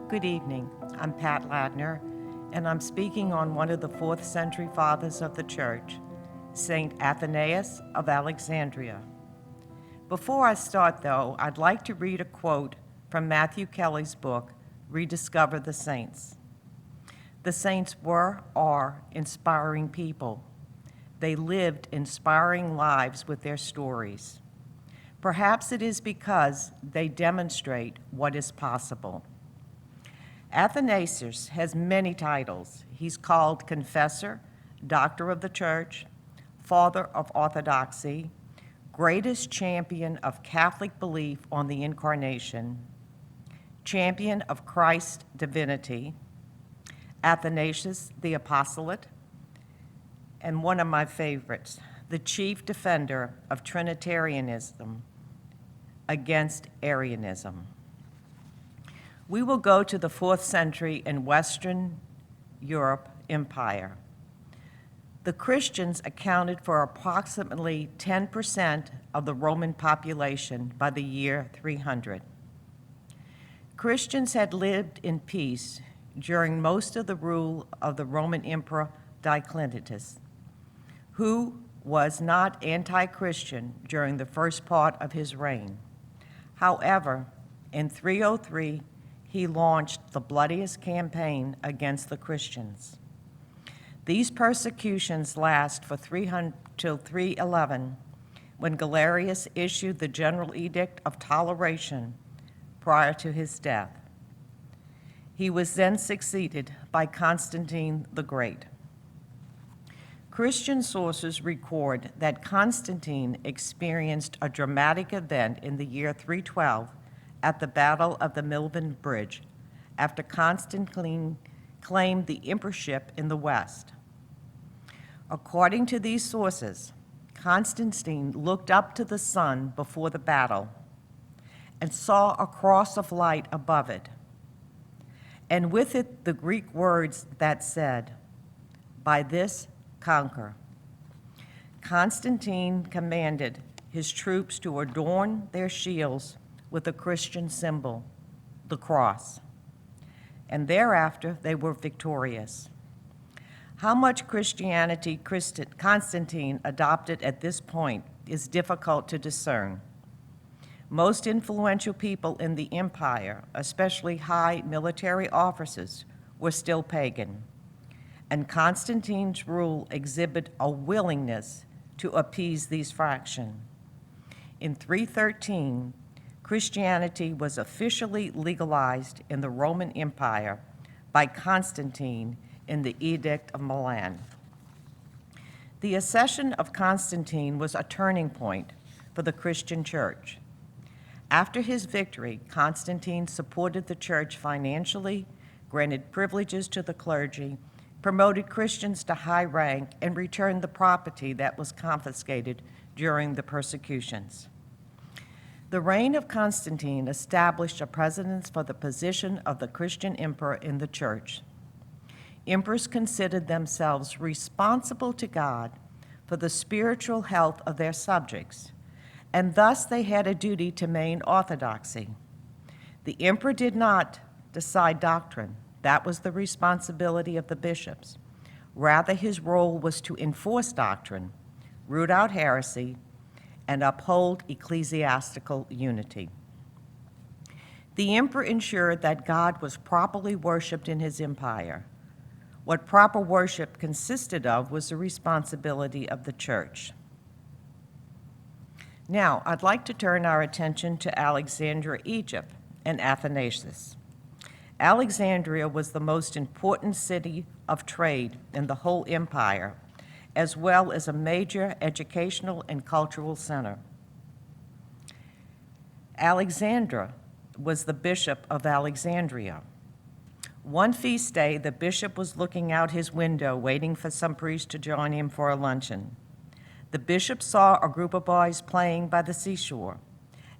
Good evening. I'm Pat Ladner, and I'm speaking on one of the 4th century fathers of the Church, St. Athanasius of Alexandria. Before I start, though, I'd like to read a quote from Matthew Kelly's book, Rediscover the Saints. The saints are inspiring people. They lived inspiring lives with their stories. Perhaps it is because they demonstrate what is possible. Athanasius has many titles. He's called Confessor, Doctor of the Church, Father of Orthodoxy, Greatest Champion of Catholic Belief on the Incarnation, Champion of Christ's Divinity, Athanasius the Apostolate, and one of my favorites, the Chief Defender of Trinitarianism against Arianism. We will go to the 4th century in Western Europe Empire. The Christians accounted for approximately 10% of the Roman population by the year 300. Christians had lived in peace during most of the rule of the Roman Emperor Diocletian, who was not anti-Christian during the first part of his reign. However, in 303, he launched the bloodiest campaign against the Christians. These persecutions last for 300 till 311, when Galerius issued the General Edict of Toleration prior to his death. He was then succeeded by Constantine the Great. Christian sources record that Constantine experienced a dramatic event in the year 312 at the Battle of the Milvian Bridge, after Constantine claimed the emperorship in the West. According to these sources, Constantine looked up to the sun before the battle and saw a cross of light above it, and with it the Greek words that said, "By this conquer." Constantine commanded his troops to adorn their shields with a Christian symbol, the cross, and thereafter they were victorious. How much Christianity Constantine adopted at this point is difficult to discern. Most influential people in the empire, especially high military officers, were still pagan, and Constantine's rule exhibited a willingness to appease these fractions. In 313, Christianity was officially legalized in the Roman Empire by Constantine in the Edict of Milan. The accession of Constantine was a turning point for the Christian church. After his victory, Constantine supported the church financially, granted privileges to the clergy, promoted Christians to high rank, and returned the property that was confiscated during the persecutions. The reign of Constantine established a precedent for the position of the Christian emperor in the church. Emperors considered themselves responsible to God for the spiritual health of their subjects, and thus they had a duty to maintain orthodoxy. The emperor did not decide doctrine. That was the responsibility of the bishops. Rather, his role was to enforce doctrine, root out heresy, and uphold ecclesiastical unity. The emperor ensured that God was properly worshiped in his empire. What proper worship consisted of was the responsibility of the church. Now, I'd like to turn our attention to Alexandria, Egypt, and Athanasius. Alexandria was the most important city of trade in the whole empire, as well as a major educational and cultural center. Alexander was the bishop of Alexandria. One feast day, the bishop was looking out his window, waiting for some priest to join him for a luncheon. The bishop saw a group of boys playing by the seashore.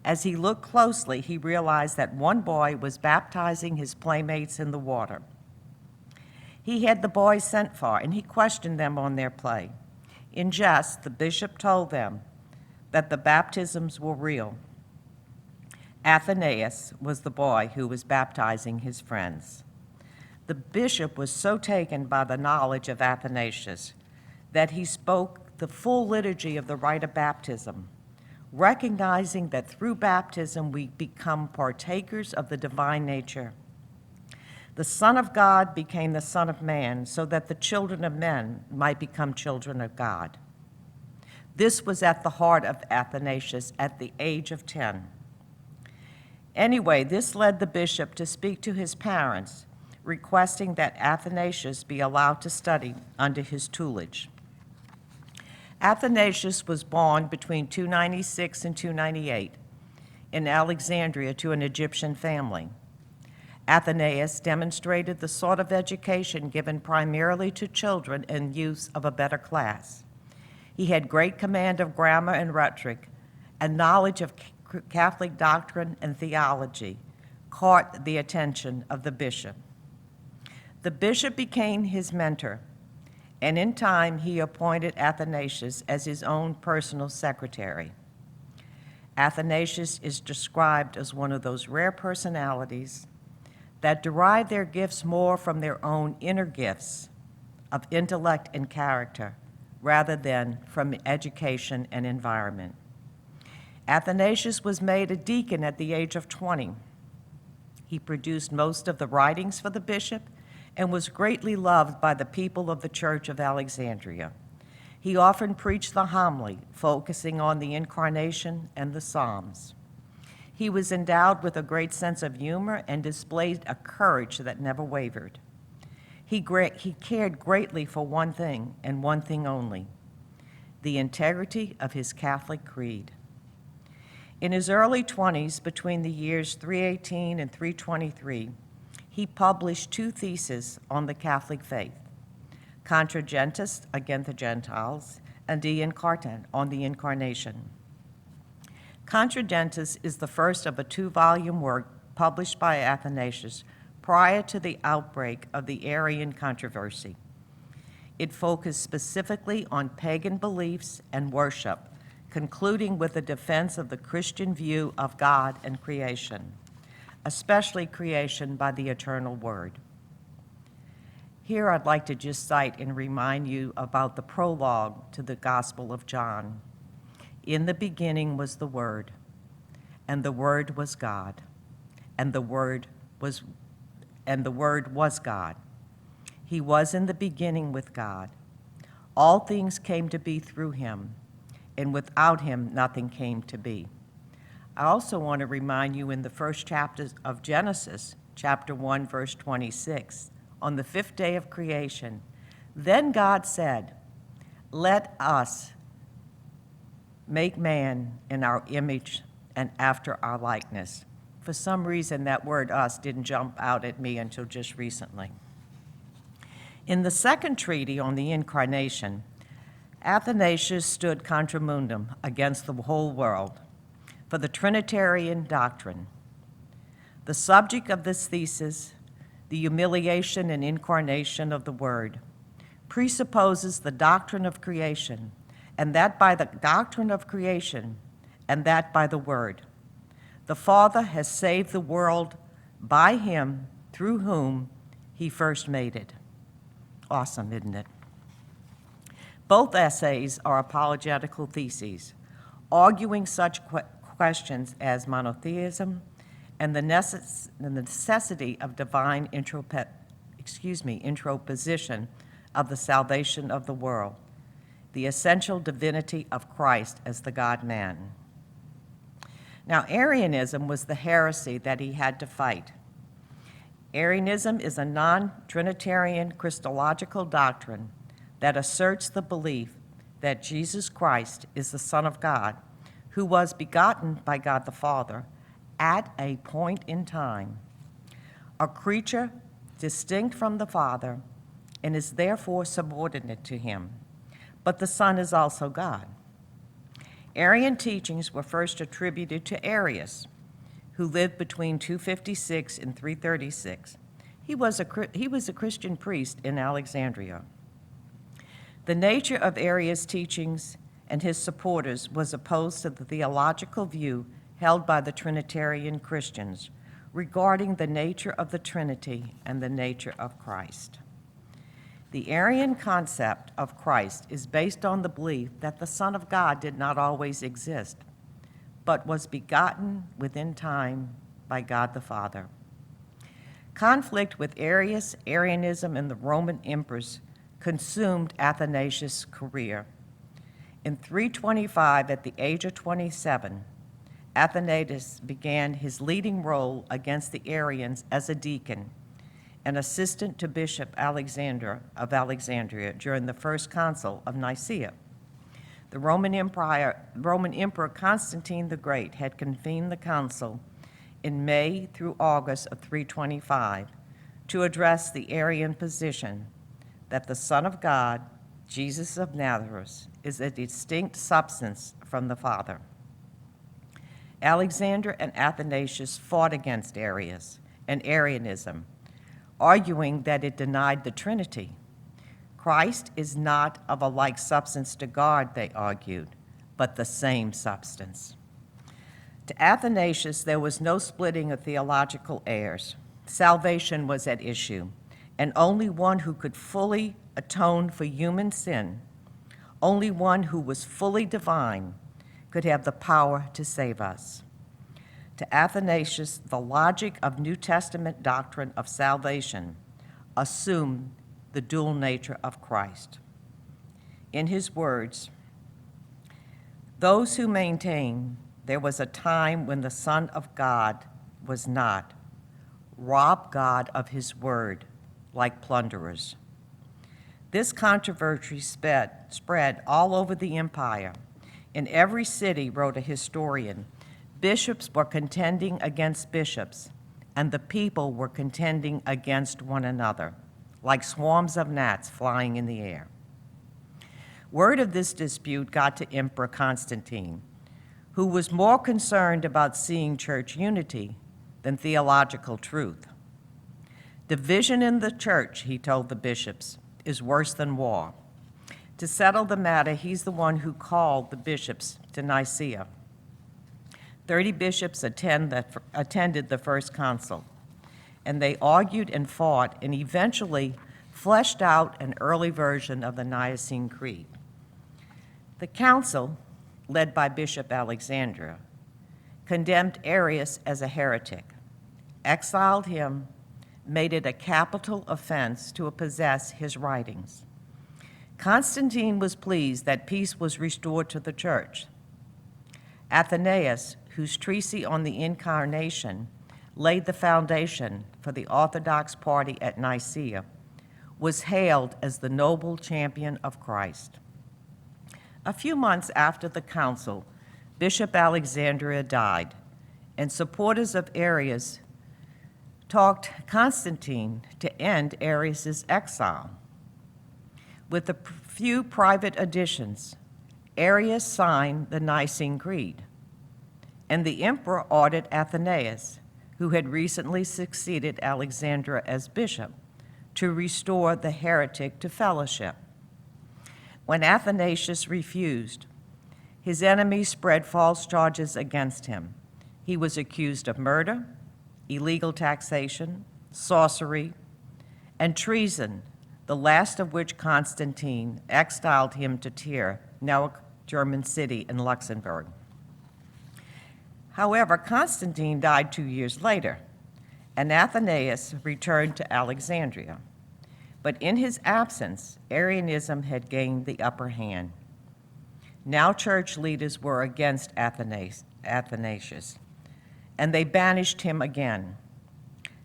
As he looked closely, he realized that one boy was baptizing his playmates in the water. He had the boys sent for, and he questioned them on their play. In jest, the bishop told them that the baptisms were real. Athanasius was the boy who was baptizing his friends. The bishop was so taken by the knowledge of Athanasius that he spoke the full liturgy of the rite of baptism, recognizing that through baptism we become partakers of the divine nature. The Son of God became the Son of Man so that the children of men might become children of God. This was at the heart of Athanasius at the age of 10. Anyway, this led the bishop to speak to his parents, requesting that Athanasius be allowed to study under his tutelage. Athanasius was born between 296 and 298 in Alexandria to an Egyptian family. Athanasius demonstrated the sort of education given primarily to children and youths of a better class. He had great command of grammar and rhetoric, and knowledge of Catholic doctrine and theology caught the attention of the bishop. The bishop became his mentor, and in time he appointed Athanasius as his own personal secretary. Athanasius is described as one of those rare personalities that derive their gifts more from their own inner gifts of intellect and character rather than from education and environment. Athanasius was made a deacon at the age of 20. He produced most of the writings for the bishop and was greatly loved by the people of the Church of Alexandria. He often preached the homily, focusing on the Incarnation and the Psalms. He was endowed with a great sense of humor and displayed a courage that never wavered. He cared greatly for one thing and one thing only, the integrity of his Catholic creed. In his early 20s, between the years 318 and 323, he published 2 theses on the Catholic faith, Contra Gentes, against the Gentiles, and De Incarnate, on the Incarnation. Contra Gentes is the first of a 2-volume work published by Athanasius prior to the outbreak of the Arian controversy. It focused specifically on pagan beliefs and worship, concluding with a defense of the Christian view of God and creation, especially creation by the eternal Word. Here I'd like to just cite and remind you about the prologue to the Gospel of John. In the beginning was the Word, and the Word was God, and the Word was God. He was in the beginning with God. All things came to be through him, and without him nothing came to be. I also want to remind you in the first chapter of Genesis, chapter 1, verse 26, on the 5th day of creation, then God said, "Let us make man in our image and after our likeness." For some reason, that word "us" didn't jump out at me until just recently. In the second treaty on the Incarnation, Athanasius stood contra mundum, against the whole world, for the Trinitarian doctrine. The subject of this thesis, the humiliation and incarnation of the Word, presupposes the doctrine of creation, and that by the doctrine of creation, and that by the Word. The Father has saved the world by him, through whom he first made it. Awesome, isn't it? Both essays are apologetical theses, arguing such questions as monotheism and the necessity of divine introposition of the salvation of the world, the essential divinity of Christ as the God-man. Now, Arianism was the heresy that he had to fight. Arianism is a non-Trinitarian Christological doctrine that asserts the belief that Jesus Christ is the Son of God, who was begotten by God the Father at a point in time, a creature distinct from the Father and is therefore subordinate to him. But the Son is also God. Arian teachings were first attributed to Arius, who lived between 256 and 336. He was a Christian priest in Alexandria. The nature of Arius' teachings and his supporters was opposed to the theological view held by the Trinitarian Christians regarding the nature of the Trinity and the nature of Christ. The Arian concept of Christ is based on the belief that the Son of God did not always exist, but was begotten within time by God the Father. Conflict with Arianism and the Roman emperors consumed Athanasius' career. In 325, at the age of 27, Athanasius began his leading role against the Arians as a deacon, an assistant to Bishop Alexander of Alexandria during the First Council of Nicaea. The Roman Emperor Constantine the Great had convened the council in May through August of 325 to address the Arian position that the Son of God, Jesus of Nazareth, is a distinct substance from the Father. Alexander and Athanasius fought against Arius and Arianism, arguing that it denied the Trinity. Christ is not of a like substance to God, they argued, but the same substance. To Athanasius, there was no splitting of theological airs. Salvation was at issue, and only one who could fully atone for human sin, only one who was fully divine, could have the power to save us. To Athanasius, the logic of New Testament doctrine of salvation assumed the dual nature of Christ. In his words, those who maintain there was a time when the Son of God was not, rob God of his word like plunderers. This controversy spread all over the empire. In every city, wrote a historian, bishops were contending against bishops, and the people were contending against one another, like swarms of gnats flying in the air. Word of this dispute got to Emperor Constantine, who was more concerned about seeing church unity than theological truth. Division in the church, he told the bishops, is worse than war. To settle the matter, he's the one who called the bishops to Nicaea. 30 bishops attended the first council, and they argued and fought and eventually fleshed out an early version of the Nicene Creed. The council, led by Bishop Alexandria, condemned Arius as a heretic, exiled him, made it a capital offense to possess his writings. Constantine was pleased that peace was restored to the church. Athanasius, whose treatise on the Incarnation laid the foundation for the Orthodox party at Nicaea, was hailed as the noble champion of Christ. A few months after the council, Bishop Alexandria died, and supporters of Arius talked Constantine to end Arius's exile. With a few private additions, Arius signed the Nicene Creed, and the emperor ordered Athanasius, who had recently succeeded Alexandria as bishop, to restore the heretic to fellowship. When Athanasius refused, his enemies spread false charges against him. He was accused of murder, illegal taxation, sorcery, and treason, the last of which Constantine exiled him to Tyre, now a German city in Luxembourg. However, Constantine died 2 years later, and Athanasius returned to Alexandria. But in his absence, Arianism had gained the upper hand. Now church leaders were against Athanasius, and they banished him again.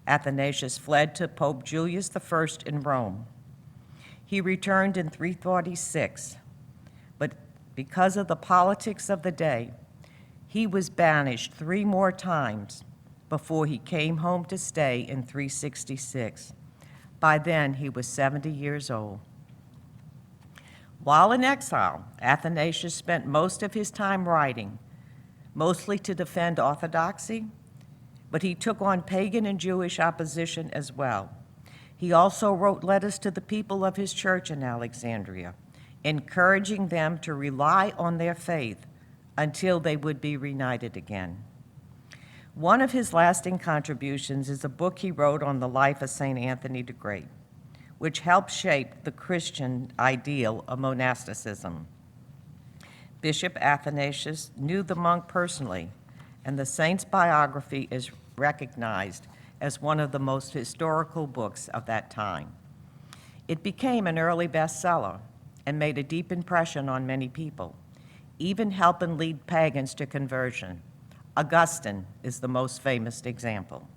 Athanasius fled to Pope Julius I in Rome. He returned in 346, but because of the politics of the day, he was banished 3 more times before he came home to stay in 366. By then, he was 70 years old. While in exile, Athanasius spent most of his time writing, mostly to defend orthodoxy, but he took on pagan and Jewish opposition as well. He also wrote letters to the people of his church in Alexandria, encouraging them to rely on their faith until they would be reunited again. One of his lasting contributions is a book he wrote on the life of St. Anthony the Great, which helped shape the Christian ideal of monasticism. Bishop Athanasius knew the monk personally, and the saint's biography is recognized as one of the most historical books of that time. It became an early bestseller and made a deep impression on many people, even helping lead pagans to conversion. Augustine is the most famous example.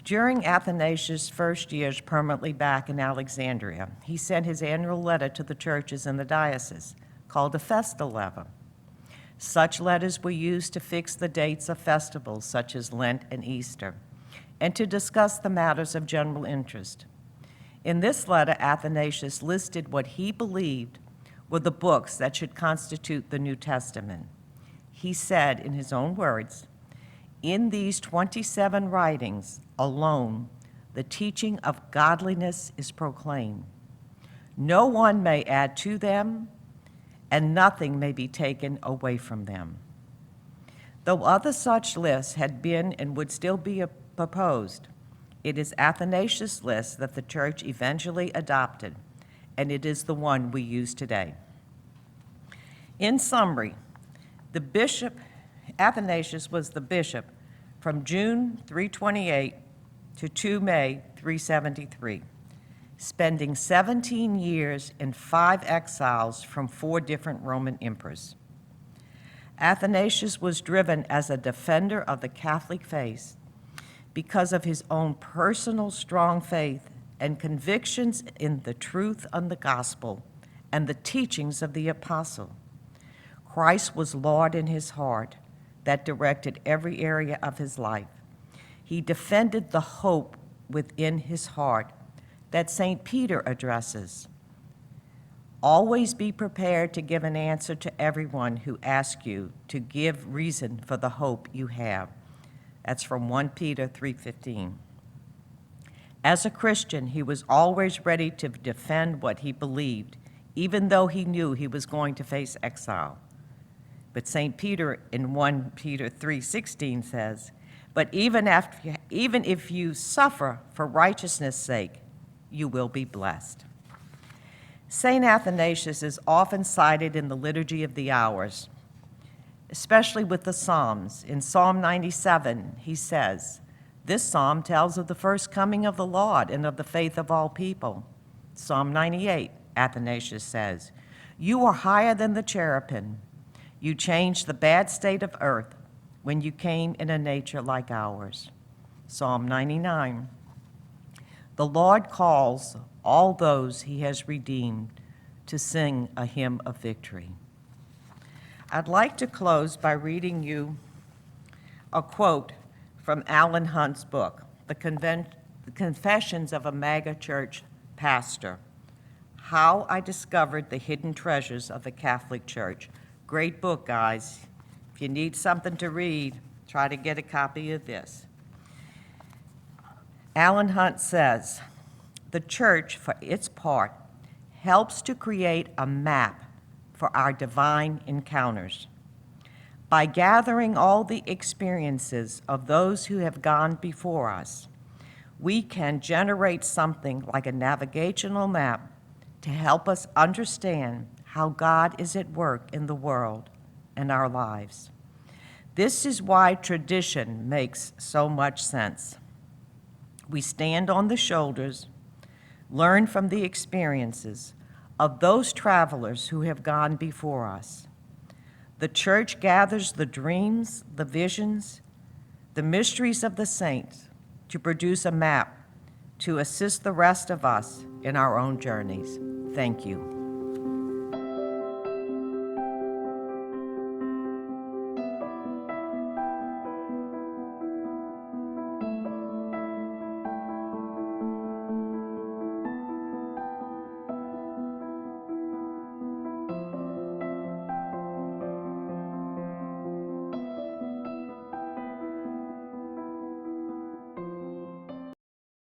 During Athanasius' first years permanently back in Alexandria, he sent his annual letter to the churches in the diocese, called a festal letter. Such letters were used to fix the dates of festivals such as Lent and Easter, and to discuss the matters of general interest. In this letter, Athanasius listed what he believed were the books that should constitute the New Testament. He said, in his own words, "In these 27 writings alone, the teaching of godliness is proclaimed. No one may add to them, and nothing may be taken away from them." Though other such lists had been and would still be proposed, it is Athanasius' list that the church eventually adopted, and it is the one we use today. In summary, Athanasius was the bishop from June 328 to 2 May 373. Spending 17 years in 5 exiles from 4 different Roman emperors. Athanasius was driven as a defender of the Catholic faith because of his own personal strong faith and convictions in the truth of the gospel and the teachings of the apostle. Christ was Lord in his heart that directed every area of his life. He defended the hope within his heart that St. Peter addresses. Always be prepared to give an answer to everyone who asks you to give reason for the hope you have. That's from 1 Peter 3:15. As a Christian, he was always ready to defend what he believed, even though he knew he was going to face exile. But St. Peter in 1 Peter 3:16 says, "But even if you suffer for righteousness' sake, you will be blessed." St. Athanasius is often cited in the Liturgy of the Hours, especially with the Psalms. In Psalm 97, he says, "This psalm tells of the first coming of the Lord and of the faith of all people." Psalm 98, Athanasius says, "You are higher than the cherubim. You changed the bad state of earth when you came in a nature like ours." Psalm 99, "The Lord calls all those he has redeemed to sing a hymn of victory." I'd like to close by reading you a quote from Alan Hunt's book, The Confessions of a Mega Church Pastor, How I Discovered the Hidden Treasures of the Catholic Church. Great book, guys. If you need something to read, try to get a copy of this. Alan Hunt says, "The church, for its part, helps to create a map for our divine encounters. By gathering all the experiences of those who have gone before us, we can generate something like a navigational map to help us understand how God is at work in the world and our lives. This is why tradition makes so much sense. We stand on the shoulders, learn from the experiences of those travelers who have gone before us. The church gathers the dreams, the visions, the mysteries of the saints to produce a map to assist the rest of us in our own journeys." Thank you.